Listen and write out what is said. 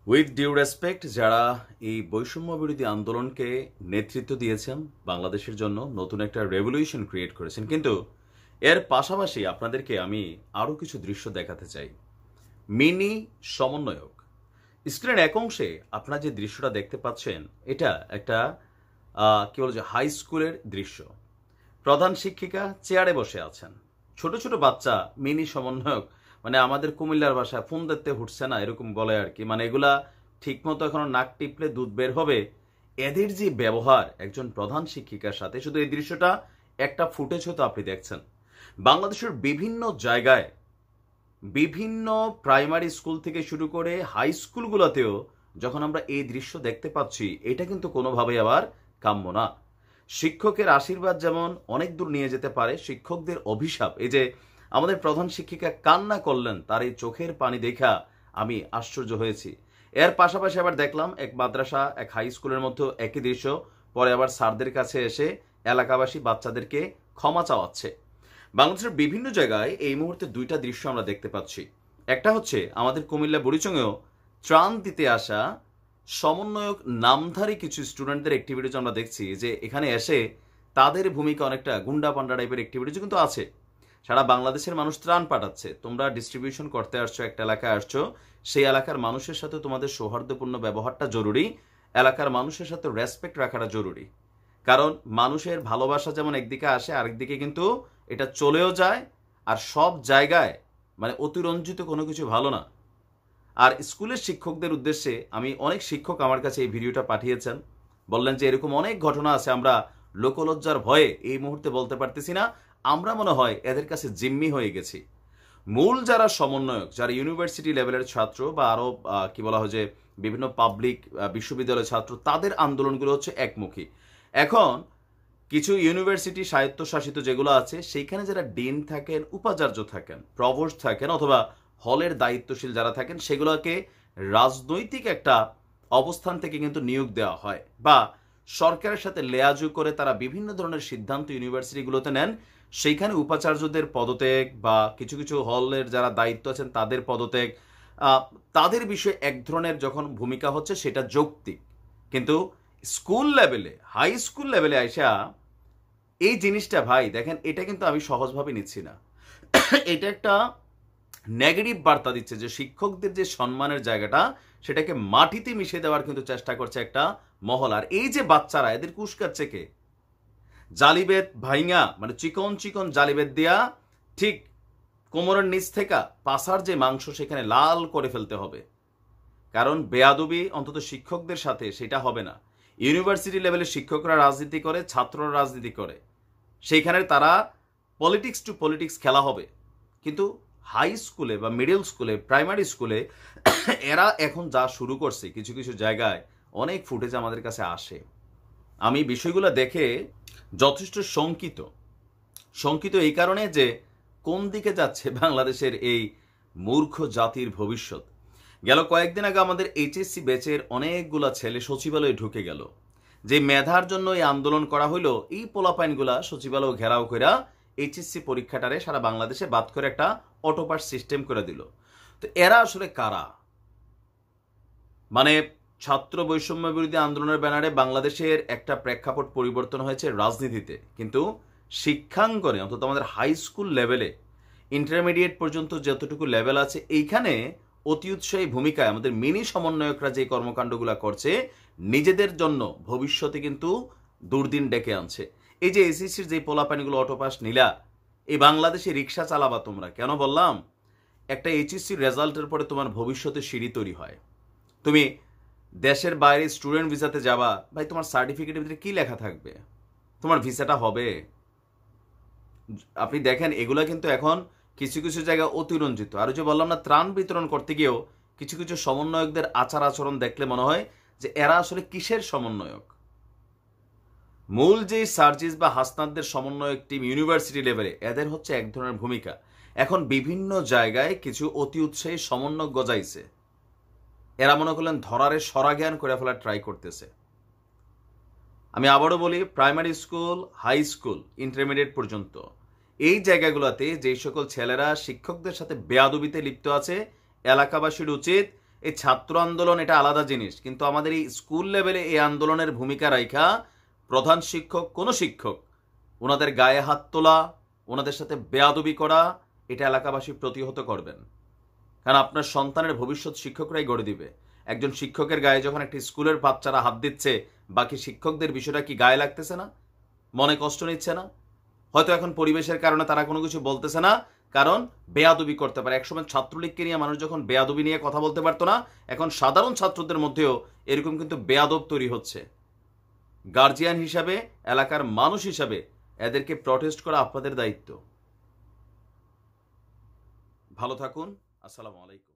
With due respect, যারা এই বৈষম্য বিরোধী আন্দোলনকে নেতৃত্ব দিয়েছেন, বাংলাদেশের জন্য নতুন একটা রেভলিউশন ক্রিয়েট করেছেন, কিন্তু এর পাশাপাশি আপনাদেরকে আমি আরও কিছু দৃশ্য দেখাতে চাই। মিনি সমন্বয়ক স্ক্রিনের এক অংশে আপনারা যে দৃশ্যটা দেখতে পাচ্ছেন, এটা একটা কি বলে যে হাই স্কুলের দৃশ্য। প্রধান শিক্ষিকা চেয়ারে বসে আছেন, ছোট ছোট বাচ্চা মিনি সমন্বয়ক, মানে আমাদের কুমিল্লার ভাষায় ফোন দেখতে উঠছে না এরকম বলে আর কি, মানে এগুলা ঠিকমতো এখনো নাক টিপলে দুধ বের হবে। এদের যে ব্যবহার একজন প্রধান শিক্ষিকার সাথে, শুধু এই দৃশ্যটা একটা ফুটেজ হয়তো আপনি দেখছেন। বাংলাদেশের বিভিন্ন জায়গায়, বিভিন্ন প্রাইমারি স্কুল থেকে শুরু করে হাই স্কুলগুলোতেও যখন আমরা এই দৃশ্য দেখতে পাচ্ছি, এটা কিন্তু কোনোভাবে আবার কাম্য না। শিক্ষকের আশীর্বাদ যেমন অনেক দূর নিয়ে যেতে পারে, শিক্ষকদের অভিশাপ, এই যে আমাদের প্রধান শিক্ষিকা কান্না করলেন, তার এই চোখের পানি দেখা আমি আশ্চর্য হয়েছি। এর পাশাপাশি আবার দেখলাম এক মাদ্রাসা, এক হাই স্কুলের মধ্যে একই দৃশ্য, পরে আবার স্যারদের কাছে এসে এলাকাবাসী বাচ্চাদেরকে ক্ষমা চাওয়াচ্ছে। বাংলাদেশের বিভিন্ন জায়গায় এই মুহূর্তে দুইটা দৃশ্য আমরা দেখতে পাচ্ছি। একটা হচ্ছে আমাদের কুমিল্লা বুড়িচংয়েও ত্রাণ দিতে আসা সমন্বয়ক নামধারী কিছু স্টুডেন্টদের অ্যাক্টিভিটিজ আমরা দেখছি, যে এখানে এসে তাদের ভূমিকা অনেকটা গুন্ডা পান্ডা টাইপের অ্যাক্টিভিটিজ কিন্তু আছে। সারা বাংলাদেশের মানুষ ত্রাণ পাঠাচ্ছে, তোমরা ডিস্ট্রিবিউশন করতে আসছো, একটা এলাকায় আসছো, সেই এলাকার মানুষের সাথে তোমাদের সৌহার্দ্যপূর্ণ ব্যবহারটা জরুরি, এলাকার মানুষের সাথে রেসপেক্ট রাখাটা জরুরি। কারণ মানুষের ভালোবাসা যেমন একদিকে আসে, আরেকদিকে কিন্তু এটা চলেও যায়। আর সব জায়গায় মানে অতিরঞ্জিত কোনো কিছু ভালো না। আর স্কুলের শিক্ষকদের উদ্দেশ্যে আমি, অনেক শিক্ষক আমার কাছে এই ভিডিওটা পাঠিয়েছেন, বললেন যে এরকম অনেক ঘটনা আছে, আমরা লোকলজ্জার ভয়ে এই মুহূর্তে বলতে পারতেছি না, আমরা মনে হয় এদের কাছে জিম্মি হয়ে গেছি। মূল যারা সমন্বয়ক, যারা ইউনিভার্সিটি লেভেলের ছাত্র বা আরো কি বলা হয় যে বিভিন্ন পাবলিক বিশ্ববিদ্যালয়ের ছাত্র, তাদের আন্দোলনগুলো হচ্ছে একমুখী। এখন কিছু ইউনিভার্সিটি স্বায়ত্তশাসিত যেগুলো আছে, সেইখানে যারা ডিন থাকেন, উপাচার্য থাকেন, প্রভোস্ট থাকেন, অথবা হলের দায়িত্বশীল যারা থাকেন, সেগুলোকে রাজনৈতিক একটা অবস্থান থেকে কিন্তু নিয়োগ দেওয়া হয়, বা সরকারের সাথে লেয়াজু করে তারা বিভিন্ন ধরনের সিদ্ধান্ত ইউনিভার্সিটিগুলোতে নেন। সেইখানে উপাচার্যদের পদত্যাগ বা কিছু কিছু হলের যারা দায়িত্ব আছেন তাদের পদত্যাগ, তাদের বিষয়ে এক ধরনের যখন ভূমিকা হচ্ছে, সেটা যৌক্তিক। কিন্তু স্কুল লেভেলে, হাই স্কুল লেভেলে আইসা এই জিনিসটা, ভাই দেখেন, এটা কিন্তু আমি সহজভাবে নিচ্ছি না। এটা একটা নেগেটিভ বার্তা দিচ্ছে যে শিক্ষকদের যে সম্মানের জায়গাটা, সেটাকে মাটিতে মিশিয়ে দেওয়ার কিন্তু চেষ্টা করছে একটা মহল। আর এই যে বাচ্চারা, এদের কুশকাচ্ছে কে? জালিবেদ ভাইঙা, মানে চিকন চিকন জালিবেদ দিয়া ঠিক কোমরের নিচ থেকে পাছার যে মাংস, সেখানে লাল করে ফেলতে হবে। কারণ বেয়াদবি অন্তত শিক্ষকদের সাথে সেটা হবে না। ইউনিভার্সিটি লেভেলের শিক্ষকরা রাজনীতি করে, ছাত্ররা রাজনীতি করে, সেইখানে তারা পলিটিক্স টু পলিটিক্স খেলা হবে। কিন্তু হাই স্কুলে বা মিডল স্কুলে, প্রাইমারি স্কুলে এরা এখন যা শুরু করছে, কিছু কিছু জায়গায় অনেক ফুটেজ আমাদের কাছে আসে। আমি বিষয়গুলো দেখে যথেষ্ট শঙ্কিত। শঙ্কিত এই কারণে যে কোন দিকে যাচ্ছে বাংলাদেশের এই মূর্খ জাতির ভবিষ্যৎ। গেল কয়েকদিন আগে আমাদের এইচএসসি ব্যাচের অনেকগুলা ছেলে সচিবালয়ে ঢুকে গেল। যে মেধার জন্য এই আন্দোলন করা হইলো, এই পোলাপাইনগুলা সচিবালয় ঘেরাও করে এইচএসসি পরীক্ষাটারে সারা বাংলাদেশে বাদ করে একটা অটোপাস সিস্টেম করে দিল। তো এরা আসলে কারা? মানে ছাত্র বৈষম্য বিরোধী আন্দোলনের ব্যানারে বাংলাদেশের একটা প্রেক্ষাপট পরিবর্তন হয়েছে রাজনীতিতে, কিন্তু শিক্ষাঙ্গনে অন্তত আমাদের হাই স্কুল লেভেলে, ইন্টারমিডিয়েট পর্যন্ত যতটুকু লেভেল আছে, এইখানে অতি উৎসাহী ভূমিকায় আমাদের মিনি সমন্বয়করা যে কর্মকাণ্ডগুলো করছে, নিজেদের জন্য ভবিষ্যতে কিন্তু দুর্দিন ডেকে আনছে। এই যে এসএসসির যে পোলাপানিগুলো অটোপাস নিলা, এই বাংলাদেশে রিক্সা চালাবা তোমরা। কেন বললাম? একটা এইচএসসির রেজাল্টের পরে তোমার ভবিষ্যতে সিঁড়ি তৈরি হয়। তুমি দেশের বাইরে স্টুডেন্ট ভিসাতে যাবা, ভাই তোমার সার্টিফিকেটের ভিতরে কি লেখা থাকবে? তোমার ভিসাটা হবে? আপনি দেখেন এগুলা কিন্তু এখন কিছু কিছু জায়গায় অতিরঞ্জিত। আর যে বললাম না, ত্রাণ বিতরণ করতে গিয়েও কিছু কিছু সমন্বয়কদের আচার আচরণ দেখলে মনে হয় যে এরা আসলে কিসের সমন্বয়ক। মূল যে সার্জিস বা হাসনাতদের সমন্বয়ক টিম ইউনিভার্সিটি লেভেলে, এদের হচ্ছে এক ধরনের ভূমিকা। এখন বিভিন্ন জায়গায় কিছু অতি উৎসাহী সমন্বয়ক গজাইছে, এরা মনে করলেন ধরারে সরাজ্ঞান করে ফেলার ট্রাই করতেছে। আমি আবারও বলি, primary school, high school, intermediate পর্যন্ত এই জায়গাগুলোতে যেই সকল ছেলেরা শিক্ষকদের সাথে বেয়াদবিতে লিপ্ত আছে, এলাকাবাসীর উচিত এই ছাত্র আন্দোলন এটা আলাদা জিনিস, কিন্তু আমাদের এই স্কুল লেভেলে এই আন্দোলনের ভূমিকা রাখা প্রধান শিক্ষক, কোনো শিক্ষক ওনাদের গায়ে হাত তোলা, ওনাদের সাথে বেয়াদবি করা, এটা এলাকাবাসী প্রতিহত করবেন। কারণ আপনার সন্তানের ভবিষ্যৎ শিক্ষকরাই গড়ে দিবে। একজন শিক্ষকের গায়ে যখন একটি স্কুলের বাচ্চারা হাত দিচ্ছে, বাকি শিক্ষকদের বিষয়টা কি গায়ে লাগতেছে না? মনে কষ্ট নিচ্ছে না? হয়তো এখন পরিবেশের কারণে তারা কোনো কিছু বলতেছে না, কারণ বেয়াদবি করতে পারে। একসময় ছাত্রলীগকে নিয়ে মানুষ যখন বেয়াদবি নিয়ে কথা বলতে পারতো না, এখন সাধারণ ছাত্রদের মধ্যেও এরকম কিন্তু বেয়াদব তৈরি হচ্ছে। গার্জিয়ান হিসাবে, এলাকার মানুষ হিসাবে এদেরকে প্রটেস্ট করা আপনাদের দায়িত্ব। ভালো থাকুন। আসসালামু আলাইকুম।